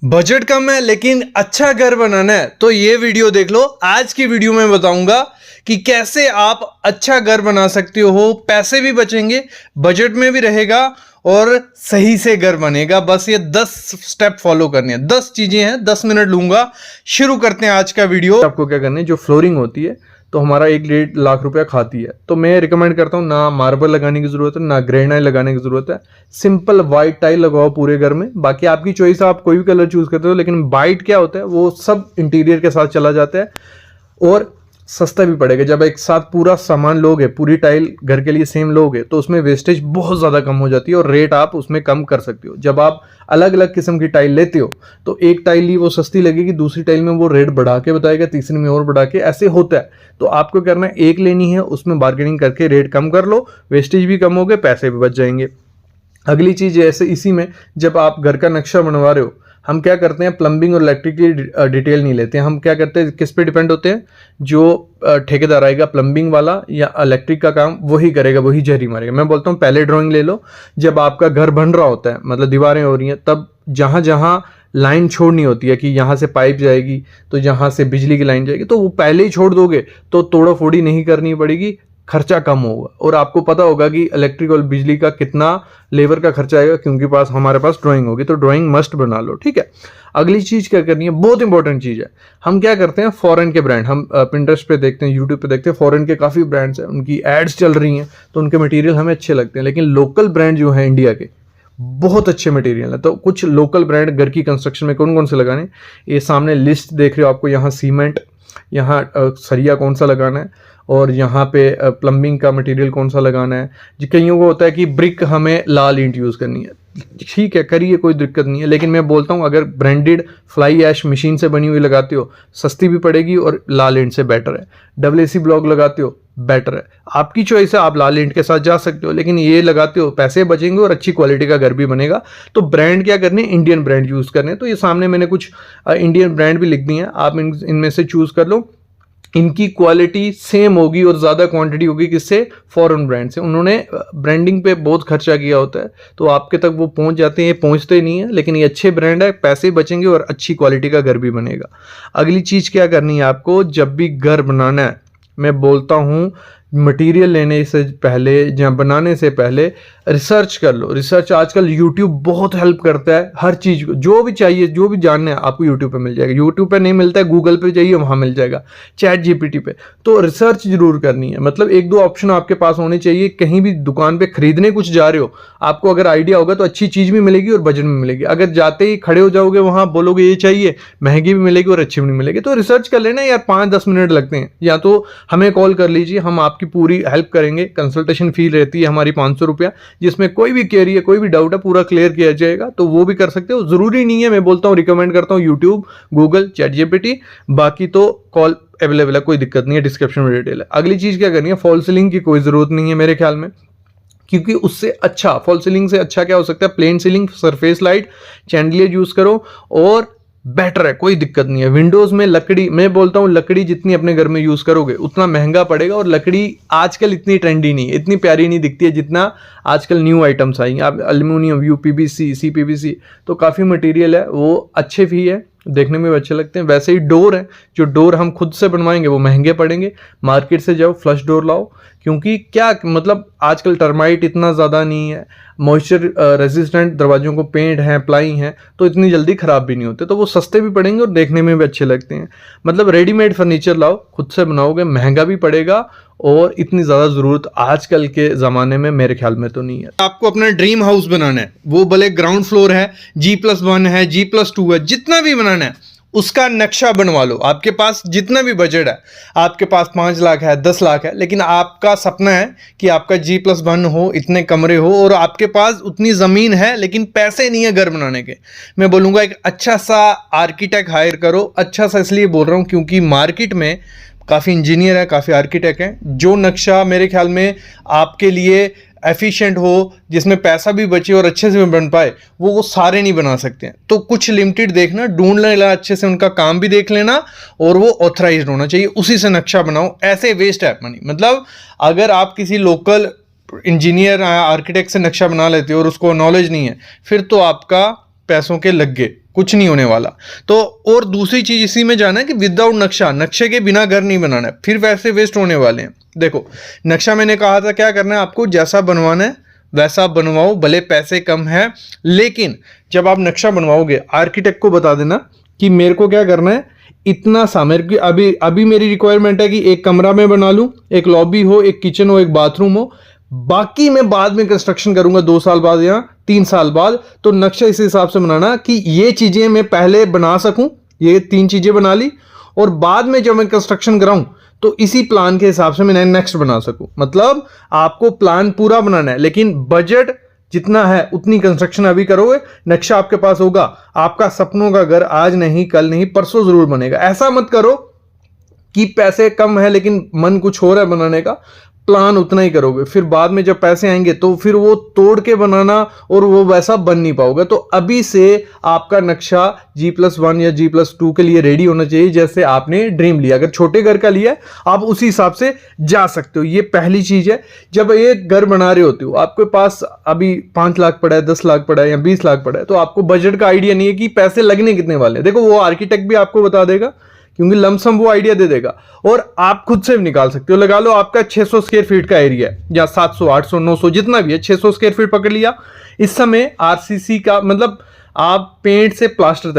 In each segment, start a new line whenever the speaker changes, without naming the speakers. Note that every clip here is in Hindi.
बजट कम है लेकिन अच्छा घर बनाना है तो ये वीडियो देख लो। आज की वीडियो में बताऊंगा कि कैसे आप अच्छा घर बना सकते हो, पैसे भी बचेंगे, बजट में भी रहेगा और सही से घर बनेगा। बस ये 10 स्टेप फॉलो करने हैं, 10 चीजें हैं, 10 मिनट लूंगा। शुरू करते हैं आज का वीडियो। आपको क्या करना है, जो फ्लोरिंग होती है तो हमारा 1-1.5 लाख रुपया खाती है, तो मैं रिकमेंड करता हूँ ना मार्बल लगाने की जरूरत है ना ग्रेनाइट लगाने की जरूरत है। सिंपल वाइट टाइल लगाओ पूरे घर में। बाकी आपकी चॉइस है, आप कोई भी कलर चूज करते हो, लेकिन वाइट क्या होता है वो सब इंटीरियर के साथ चला जाता है और सस्ता भी पड़ेगा। जब एक साथ पूरा सामान लोगे, पूरी टाइल घर के लिए सेम लोगे, तो उसमें वेस्टेज बहुत ज़्यादा कम हो जाती है और रेट आप उसमें कम कर सकते हो। जब आप अलग अलग किस्म की टाइल लेते हो तो एक टाइल ही वो सस्ती लगेगी, दूसरी टाइल में वो रेट बढ़ा के बताएगा, तीसरी में और बढ़ा के, ऐसे होता है। तो आपको करना है, एक लेनी है, उसमें बार्गेनिंग करके रेट कम कर लो, वेस्टेज भी कम हो गए, पैसे भी बच जाएंगे। अगली चीज़ ऐसे इसी में, जब आप घर का नक्शा बनवा रहे हो, हम क्या करते हैं, प्लम्बिंग और इलेक्ट्रिक की डिटेल नहीं लेते हैं। हम क्या करते हैं, किस पे डिपेंड होते हैं, जो ठेकेदार आएगा प्लम्बिंग वाला या इलेक्ट्रिक का काम वही करेगा, वही जहरी मारेगा। मैं बोलता हूँ पहले ड्राइंग ले लो। जब आपका घर बन रहा होता है, मतलब दीवारें हो रही हैं, तब जहाँ जहाँ लाइन छोड़नी होती है कि यहाँ से पाइप जाएगी तो यहाँ से बिजली की लाइन जाएगी, तो वो पहले ही छोड़ दोगे तो तोड़ा फोड़ी नहीं करनी पड़ेगी, खर्चा कम होगा। और आपको पता होगा कि इलेक्ट्रिक और बिजली का कितना लेबर का खर्चा आएगा, क्योंकि हमारे पास ड्राइंग होगी। तो ड्राइंग मस्ट बना लो, ठीक है। अगली चीज क्या करनी है, बहुत इंपॉर्टेंट चीज है। हम क्या करते हैं, फॉरेन के ब्रांड हम पिंटरेस्ट पे देखते हैं, यूट्यूब पे देखते हैं, फॉरेन के काफी ब्रांड्स हैं, उनकी एड्स चल रही हैं, तो उनके मटेरियल हमें अच्छे लगते हैं। लेकिन लोकल ब्रांड जो है इंडिया के, बहुत अच्छे मटेरियल है। तो कुछ लोकल ब्रांड घर की कंस्ट्रक्शन में कौन कौन से लगाने, ये सामने लिस्ट देख रहे हो आपको। यहाँ सीमेंट, यहाँ सरिया कौन सा लगाना है, और यहाँ पे प्लम्बिंग का मटेरियल कौन सा लगाना है। जी कईयों को होता है कि ब्रिक हमें लाल ईंट यूज़ करनी है, ठीक है, करिए, कोई दिक्कत नहीं है। लेकिन मैं बोलता हूँ अगर ब्रांडेड फ्लाई ऐश मशीन से बनी हुई लगाते हो, सस्ती भी पड़ेगी और लाल ईंट से बेटर है। WC ब्लॉक लगाते हो, बेटर है। आपकी चॉइस है, आप लाल ईंट के साथ जा सकते हो, लेकिन ये लगाते हो, पैसे बचेंगे और अच्छी क्वालिटी का घर भी बनेगा। तो ब्रांड क्या करने, इंडियन ब्रांड यूज़ करने। तो ये सामने मैंने कुछ इंडियन ब्रांड भी लिख दी हैं, आप इनमें से चूज़ कर लो। इनकी क्वालिटी सेम होगी और ज़्यादा क्वांटिटी होगी किससे, फॉरेन ब्रांड से। उन्होंने ब्रांडिंग पे बहुत खर्चा किया होता है, तो आपके तक वो पहुंच जाते हैं, ये पहुंचते नहीं है। लेकिन ये अच्छे ब्रांड है, पैसे बचेंगे और अच्छी क्वालिटी का घर भी बनेगा। अगली चीज़ क्या करनी है आपको, जब भी घर बनाना है, मैं बोलता हूँ मटेरियल लेने से पहले या बनाने से पहले रिसर्च कर लो। रिसर्च आजकल यूट्यूब बहुत हेल्प करता है, हर चीज़ को जो भी चाहिए, जो भी जानना है आपको यूट्यूब पे मिल जाएगा। यूट्यूब पे नहीं मिलता है, गूगल पे जाइए, वहाँ मिल जाएगा, चैट GPT पे। तो रिसर्च जरूर करनी है, मतलब 1-2 ऑप्शन आपके पास होने चाहिए। कहीं भी दुकान पे खरीदने कुछ जा रहे हो, आपको अगर आइडिया होगा तो अच्छी चीज़ भी मिलेगी और बजट में मिलेगी। अगर जाते ही खड़े हो जाओगे वहाँ, बोलोगे ये चाहिए, महंगी भी मिलेगी और अच्छी भी नहीं मिलेगी। तो रिसर्च कर लेना यार, 5-10 मिनट लगते हैं। या तो हमें कॉल कर लीजिए, हम आपकी पूरी हेल्प करेंगे। कंसल्टेशन फी रहती है हमारी 500 रुपया, जिसमें कोई भी क्वेरी है, कोई भी डाउट है, पूरा क्लियर किया जाएगा। तो वो भी कर सकते हो, जरूरी नहीं है। मैं बोलता हूँ, रिकमेंड करता हूँ यूट्यूब, गूगल, चैट GPT। बाकी तो कॉल अवेलेबल है, कोई दिक्कत नहीं है, डिस्क्रिप्शन में डिटेल है। अगली चीज क्या करनी है, फॉल सीलिंग की कोई जरूरत नहीं है मेरे ख्याल में, क्योंकि उससे अच्छा, फॉल सीलिंग से अच्छा क्या हो सकता है, plain ceiling, surface light, chandelier use करो और बेटर है, कोई दिक्कत नहीं है। विंडोज में लकड़ी, मैं बोलता हूँ लकड़ी जितनी अपने घर में यूज करोगे उतना महंगा पड़ेगा, और लकड़ी आजकल इतनी ट्रेंडी नहीं है, इतनी प्यारी नहीं दिखती है जितना आजकल न्यू आइटम्स आई हैं। आप एल्यूमिनियम, UPVC, CPVC, तो काफ़ी मटेरियल है, वो अच्छे भी है, देखने में भी अच्छे लगते हैं। वैसे ही डोर है, जो डोर हम खुद से बनवाएंगे वो महंगे पड़ेंगे। मार्केट से जाओ, फ्लश डोर लाओ, क्योंकि क्या मतलब आजकल टर्माइट इतना ज़्यादा नहीं है, मॉइस्चर रेजिस्टेंट दरवाजों को पेंट है, प्लाई है, तो इतनी जल्दी ख़राब भी नहीं होते। तो वो सस्ते भी पड़ेंगे और देखने में भी अच्छे लगते हैं। मतलब रेडीमेड फर्नीचर लाओ, खुद से बनाओगे, महंगा भी पड़ेगा और इतनी ज़्यादा ज़रूरत आजकल के ज़माने में मेरे ख्याल में तो नहीं है। आपको अपना ड्रीम हाउस बनाना है, वो भले ग्राउंड फ्लोर है, G+1 है, G+2 है, जितना भी बनाना है उसका नक्शा बनवा लो। आपके पास जितना भी बजट है, आपके पास 5 लाख है, 10 लाख है, लेकिन आपका सपना है कि आपका G+1 हो, इतने कमरे हो, और आपके पास उतनी ज़मीन है लेकिन पैसे नहीं है घर बनाने के। मैं बोलूँगा एक अच्छा सा आर्किटेक्ट हायर करो। अच्छा सा इसलिए बोल रहा हूँ क्योंकि मार्केट में काफ़ी इंजीनियर है, काफ़ी आर्किटेक्ट हैं, जो नक्शा मेरे ख्याल में आपके लिए एफिशिएंट हो, जिसमें पैसा भी बचे और अच्छे से बन पाए, वो सारे नहीं बना सकते हैं। तो कुछ लिमिटेड देखना, ढूंढ लेना अच्छे से, उनका काम भी देख लेना, और वो ऑथराइज्ड होना चाहिए, उसी से नक्शा बनाओ। ऐसे वेस्ट है मनी। मतलब अगर आप किसी लोकल इंजीनियर आर्किटेक्ट से नक्शा बना लेते हो और उसको नॉलेज नहीं है, फिर तो आपका पैसों के लग गए, कुछ नहीं होने वाला। तो और दूसरी चीज इसी में जाना है कि विदाउट नक्शा, नक्शे के बिना घर नहीं बनाना है, फिर पैसे वेस्ट होने वाले हैं। देखो नक्शा मैंने कहा था क्या करना है, आपको जैसा बनवाना है वैसा आप बनवाओ, भले पैसे कम है, लेकिन जब आप नक्शा बनवाओगे आर्किटेक्ट को बता देना कि मेरे को क्या करना है, इतना सा मेरे की अभी मेरी रिक्वायरमेंट है कि एक कमरा में बना लूं, एक लॉबी हो, एक किचन हो, एक बाथरूम हो, बाकी मैं बाद में कंस्ट्रक्शन करूंगा 2 साल बाद या 3 साल बाद। तो नक्शा इस हिसाब से बनाना कि ये चीजें मैं पहले बना सकूं, ये 3 चीजें बना ली, और बाद में जब मैं कंस्ट्रक्शन कराऊं तो इसी प्लान के हिसाब से मैं नेक्स्ट बना सकूं। मतलब आपको प्लान पूरा बनाना है, लेकिन बजट जितना है उतनी कंस्ट्रक्शन अभी करोगे, नक्शा आपके पास होगा, आपका सपनों का घर आज नहीं कल नहीं परसों जरूर बनेगा। ऐसा मत करो कि पैसे कम है लेकिन मन कुछ हो रहा है बनाने का, प्लान उतना ही करोगे, फिर बाद में जब पैसे आएंगे तो फिर वो तोड़ के बनाना और वो वैसा बन नहीं पाओगे। तो अभी से आपका नक्शा G+1 या G+2 के लिए रेडी होना चाहिए, जैसे आपने ड्रीम लिया। अगर छोटे घर का लिया है आप उसी हिसाब से जा सकते हो। ये पहली चीज है। जब एक घर बना रहे होते हो, आपके पास अभी 5 लाख पड़ा है, 10 लाख पड़ा है या 20 लाख पड़ा है, तो आपको बजट का आइडिया नहीं है कि पैसे लगने कितने वाले हैं। देखो वो आर्किटेक्ट भी आपको बता देगा, क्योंकि लमसम वो आइडिया दे देगा, और आप खुद से भी निकाल सकते हो। लगा लो आपका 600 स्क्वायर फीट का एरिया है, या 700 800 900 जितना भी है, 600 स्क्वायर फीट पकड़ लिया। इस समय आरसीसी का मतलब आप पेंट से प्लास्टर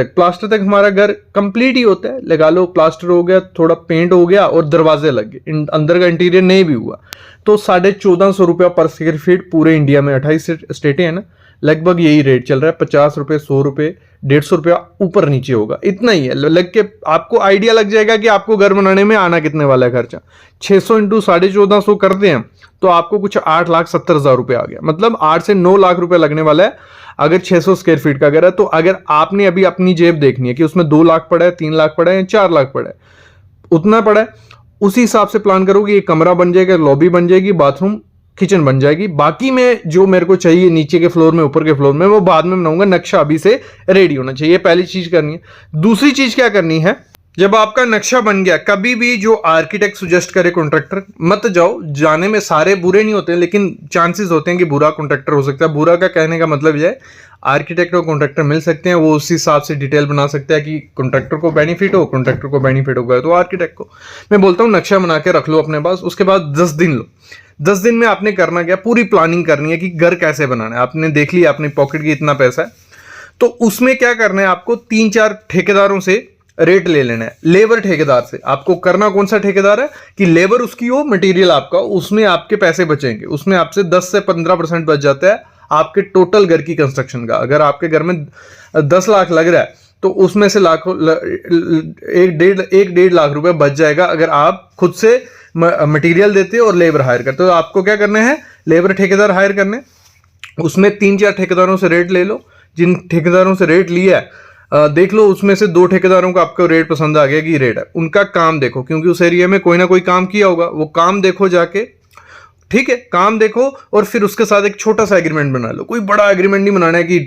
तक हमारा घर कंप्लीट ही होता है। लगा लो प्लास्टर हो गया, थोड़ा पेंट हो गया और दरवाजे लग गए, अंदर का इंटीरियर नहीं भी हुआ, तो 1450 रुपया पर स्क्वायर फीट पूरे इंडिया में 28 स्टेटें हैं ना, लगभग यही रेट चल रहा है। 50 रुपये, 100 रुपये, 150 रुपया ऊपर नीचे होगा, इतना ही है। लग के आपको आइडिया लग जाएगा कि आपको घर बनाने में आना कितने वाला है खर्चा। 600 इंटू 1450 करते हैं तो आपको कुछ 8,70,000 रुपये आ गया। मतलब 8 से 9 लाख रुपए लगने वाला है अगर 600 स्क्वायर फीट का घर है। तो अगर आपने अभी अपनी जेब देखनी है कि उसमें 2 लाख पड़ा है, 3 लाख पड़ा है या 4 लाख पड़ा है, उतना पड़ा है, उसी हिसाब से प्लान करोगे। एक कमरा बन जाएगा, लॉबी बन जाएगी, बाथरूम किचन बन जाएगी। बाकी में जो मेरे को चाहिए नीचे के फ्लोर में, ऊपर के फ्लोर में, वो बाद में बनाऊंगा। नक्शा अभी से रेडी होना चाहिए, पहली चीज करनी है। दूसरी चीज क्या करनी है, जब आपका नक्शा बन गया, कभी भी जो आर्किटेक्ट सुजेस्ट करे कॉन्ट्रैक्टर, मत जाओ। जाने में सारे बुरे नहीं होते, लेकिन चांसेस होते हैं कि बुरा कॉन्ट्रैक्टर हो सकता है। बुरा का कहने का मतलब यह है, आर्किटेक्ट और कॉन्ट्रैक्टर मिल सकते हैं, वो उस हिसाब से डिटेल बना सकता है कि कॉन्ट्रैक्टर को बेनिफिट हो, कॉन्ट्रैक्टर को बेनिफिट होगा। तो आर्किटेक्ट को मैं बोलता हूँ नक्शा बना के रख लो अपने पास, उसके बाद 10 दिन लो। 10 दिन में आपने करना क्या, पूरी प्लानिंग करनी है कि घर कैसे बनाना है। आपने देख लिया अपनी पॉकेट की इतना पैसा है, तो उसमें क्या करना है, आपको 3-4 ठेकेदारों से रेट ले लेना है। लेबर ठेकेदार से आपको करना कौन सा ठेकेदार है कि लेबर उसकी हो, मटेरियल आपका, उसमें आपके पैसे बचेंगे। उसमें आपसे 10 से 15% बच जाता है आपके टोटल घर की कंस्ट्रक्शन का। अगर आपके घर में 10 लाख लग रहा है तो उसमें से एक डेढ़ लाख रुपए बच जाएगा अगर आप खुद से मटेरियल देते और लेबर हायर करते हो। तो आपको क्या करना है, लेबर ठेकेदार हायर करने, उसमें 3-4 ठेकेदारों से रेट ले लो। जिन ठेकेदारों से रेट लिया है देख लो, उसमें से 2 ठेकेदारों का आपको रेट पसंद आ गया कि रेट है, उनका काम देखो, क्योंकि उस एरिया में कोई ना कोई काम किया होगा, वो काम देखो जाके, ठीक है, काम देखो, और फिर उसके साथ एक छोटा सा एग्रीमेंट बना लो। कोई बड़ा एग्रीमेंट नहीं बनाना है कि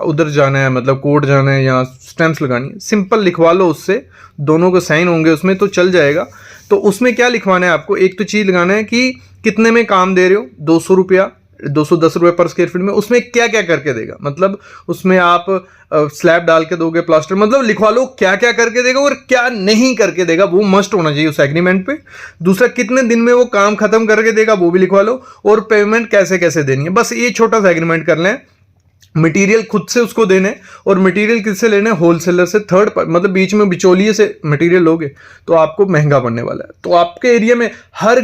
उधर जाना है, मतलब कोर्ट जाना है या स्टैंप्स लगानी है, सिंपल लिखवा लो, उससे दोनों को साइन होंगे उसमें तो चल जाएगा। तो उसमें क्या लिखवाना है आपको, एक तो चीज लगाना है कि कितने में काम दे रहे हो, 200 रुपया, 210 रुपये पर स्क्वायर फीट में, उसमें क्या क्या करके देगा, मतलब उसमें आप स्लैब डाल के दोगे, प्लास्टर, मतलब लिखवा लो क्या क्या करके देगा और क्या नहीं करके देगा, वो मस्ट होना चाहिए उस एग्रीमेंट पे। दूसरा, कितने दिन में वो काम खत्म करके देगा वो भी लिखवा लो, और पेमेंट कैसे कैसे देनी है, बस ये छोटा सा एग्रीमेंट कर लें। मटेरियल खुद से उसको देने, और मटेरियल किससे लेने, होलसेलर से, थर्ड मतलब बीच में बिचौलिए से मटेरियल लोगे तो आपको महंगा पड़ने वाला है। तो आपके एरिया में हर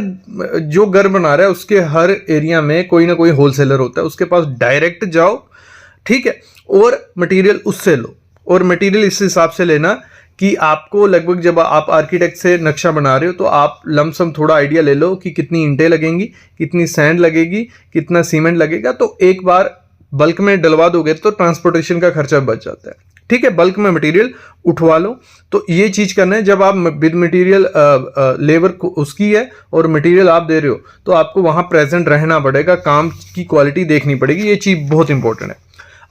जो घर बना रहा है उसके हर एरिया में कोई ना कोई होलसेलर होता है, उसके पास डायरेक्ट जाओ, ठीक है, और मटेरियल उससे लो। और मटेरियल इस हिसाब से लेना कि आपको लगभग, जब आप आर्किटेक्ट से नक्शा बना रहे हो तो आप लमसम थोड़ा आइडिया ले लो कि कितनी ईंटें लगेंगी, कितनी सैंड लगेगी, कितना सीमेंट लगेगा। तो एक बार बल्क में डलवा दोगे तो ट्रांसपोर्टेशन का खर्चा बच जाता है, ठीक है, बल्क में मटेरियल उठवा लो। तो ये चीज करना है। जब आप विद मटेरियल लेबर उसकी है और मटेरियल आप दे रहे हो तो आपको वहां प्रेजेंट रहना पड़ेगा, काम की क्वालिटी देखनी पड़ेगी, ये चीज बहुत इंपॉर्टेंट है।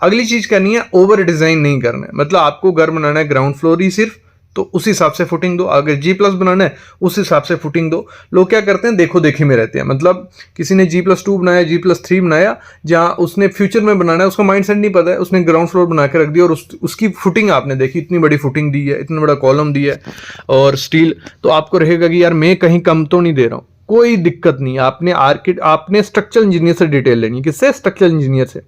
अगली चीज करनी है, ओवर डिजाइन नहीं करना है। मतलब आपको घर बनाना है ग्राउंड फ्लोर ही सिर्फ, तो उस हिसाब से फुटिंग दो। अगर G+ बनाना है उस हिसाब से फुटिंग दो। लोग क्या करते हैं, देखो देखी में रहते हैं, मतलब किसी ने G+2 बनाया, G+3 बनाया, जहाँ उसने फ्यूचर में बनाना है, उसका माइंडसेट नहीं पता है, उसने ग्राउंड फ्लोर बना के रख दिया और उसकी फुटिंग आपने देखी, इतनी बड़ी फुटिंग दी है, इतना बड़ा कॉलम दिया है और स्टील, तो आपको रहेगा कि यार मैं कहीं कम तो नहीं दे रहा हूँ। कोई दिक्कत नहीं, आपने स्ट्रक्चरल इंजीनियर से डिटेल लेनी है। किससे? स्ट्रक्चरल इंजीनियर से।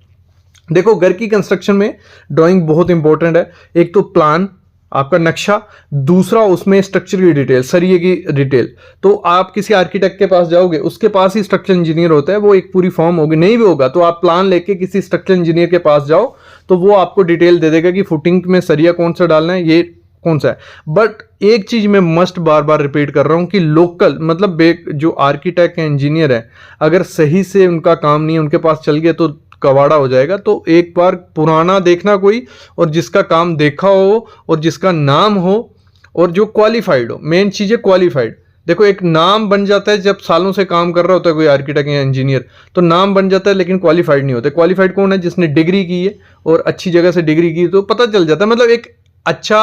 देखो, घर की कंस्ट्रक्शन में ड्राइंग बहुत इंपॉर्टेंट है। एक तो प्लान, आपका नक्शा, दूसरा उसमें स्ट्रक्चर की डिटेल, सरिये की डिटेल। तो आप किसी आर्किटेक्ट के पास जाओगे, उसके पास ही स्ट्रक्चर इंजीनियर होता है, वो एक पूरी फॉर्म होगी। नहीं भी होगा तो आप प्लान लेके किसी स्ट्रक्चर इंजीनियर के पास जाओ, तो वो आपको डिटेल दे देगा कि फुटिंग में सरिया कौन सा डालना है, ये कौन सा है। बट एक चीज मैं मस्ट बार बार रिपीट कर रहा हूं कि लोकल, मतलब जो आर्किटेक्ट है, इंजीनियर है, अगर सही से उनका काम नहीं है, उनके पास चल गया तो कवाड़ा हो जाएगा। तो एक बार पुराना देखना कोई, और जिसका काम देखा हो और जिसका नाम हो और जो क्वालिफाइड हो। मेन चीज है क्वालिफाइड। देखो, एक नाम बन जाता है जब सालों से काम कर रहा होता है कोई आर्किटेक्ट या इंजीनियर, तो नाम बन जाता है लेकिन क्वालिफाइड नहीं होता। क्वालिफाइड कौन है? जिसने डिग्री की है और अच्छी जगह से डिग्री की, तो पता चल जाता है। मतलब एक अच्छा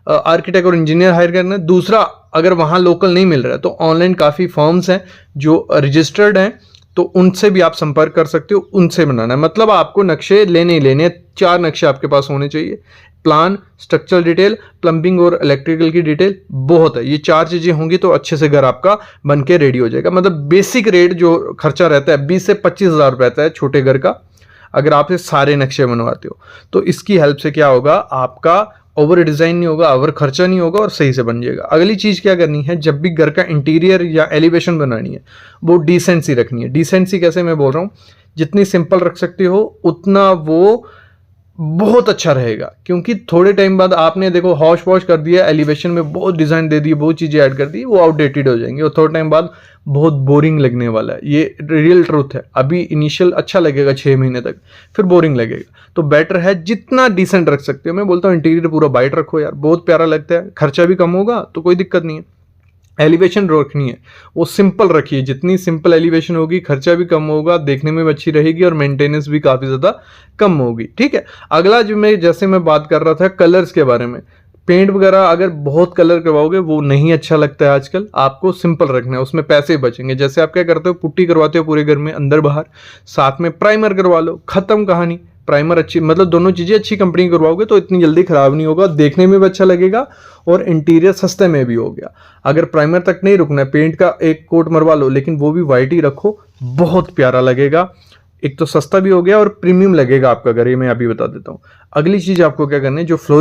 आर्किटेक्ट और इंजीनियर हायर करना है। दूसरा, अगर वहां लोकल नहीं मिल रहा है तो ऑनलाइन काफ़ी फॉर्म्स हैं जो रजिस्टर्ड हैं, तो उनसे भी आप संपर्क कर सकते हो, उनसे बनाना है। मतलब आपको नक्शे लेने ही लेने, 4 नक्शे आपके पास होने चाहिए। प्लान, स्ट्रक्चरल डिटेल, प्लम्बिंग और इलेक्ट्रिकल की डिटेल, बहुत है। ये 4 चीज़ें होंगी तो अच्छे से घर आपका बन के रेडी हो जाएगा। मतलब बेसिक रेट जो खर्चा रहता है 20 से 25 हज़ार रहता है छोटे घर का, अगर आप ये सारे नक्शे बनवाते हो। तो इसकी हेल्प से क्या होगा, आपका ओवर डिजाइन नहीं होगा, ओवर खर्चा नहीं होगा और सही से बन जाएगा। अगली चीज क्या करनी है, जब भी घर का इंटीरियर या एलिवेशन बनानी है, वो डिसेंसी रखनी है। डिसेंसी कैसे, मैं बोल रहा हूँ, जितनी सिंपल रख सकते हो उतना वो बहुत अच्छा रहेगा। क्योंकि थोड़े टाइम बाद आपने देखो हॉश वॉश कर दिया, एलिवेशन में बहुत डिजाइन दे दी, बहुत चीजें ऐड कर दी, वो आउटडेटेड हो जाएंगे और थोड़े टाइम बाद बहुत बोरिंग लगने वाला है। ये रियल ट्रूथ है। अभी इनिशियल अच्छा लगेगा 6 महीने तक, फिर बोरिंग लगेगा। तो बेटर है जितना डिसेंट रख सकते हो। मैं बोलता हूँ इंटीरियर पूरा वाइट रखो यार, बहुत प्यारा लगता है, खर्चा भी कम होगा, तो कोई दिक्कत नहीं है। एलिवेशन रखनी है वो सिंपल रखिए, जितनी सिंपल एलिवेशन होगी खर्चा भी कम होगा, देखने में भी अच्छी रहेगी और मेंटेनेंस भी काफ़ी ज़्यादा कम होगी। ठीक है। अगला जो जैसे मैं बात कर रहा था कलर्स के बारे में, पेंट वगैरह अगर बहुत कलर करवाओगे वो नहीं अच्छा लगता है आजकल। आपको सिंपल रखना है, उसमें पैसे बचेंगे। जैसे आप क्या करते हो, पुट्टी करवाते हो पूरे घर में अंदर बाहर, साथ में प्राइमर करवा लो, खत्म कहानी। प्राइमर अच्छी, मतलब दोनों चीज़ें अच्छी कंपनी की करवाओगे तो इतनी जल्दी खराब नहीं होगा, देखने में भी अच्छा लगेगा और इंटीरियर सस्ते में भी हो गया। अगर प्राइमर तक नहीं रुकना है, पेंट का एक कोट मरवा लो, लेकिन वो भी वाइट ही रखो, बहुत प्यारा लगेगा। एक तो सस्ता भी हो गया और प्रीमियम लगेगा आपका घर, ये मैं अभी बता देता हूँ। अगली चीज़ आपको क्या करनी है, जो फ्लोरिंग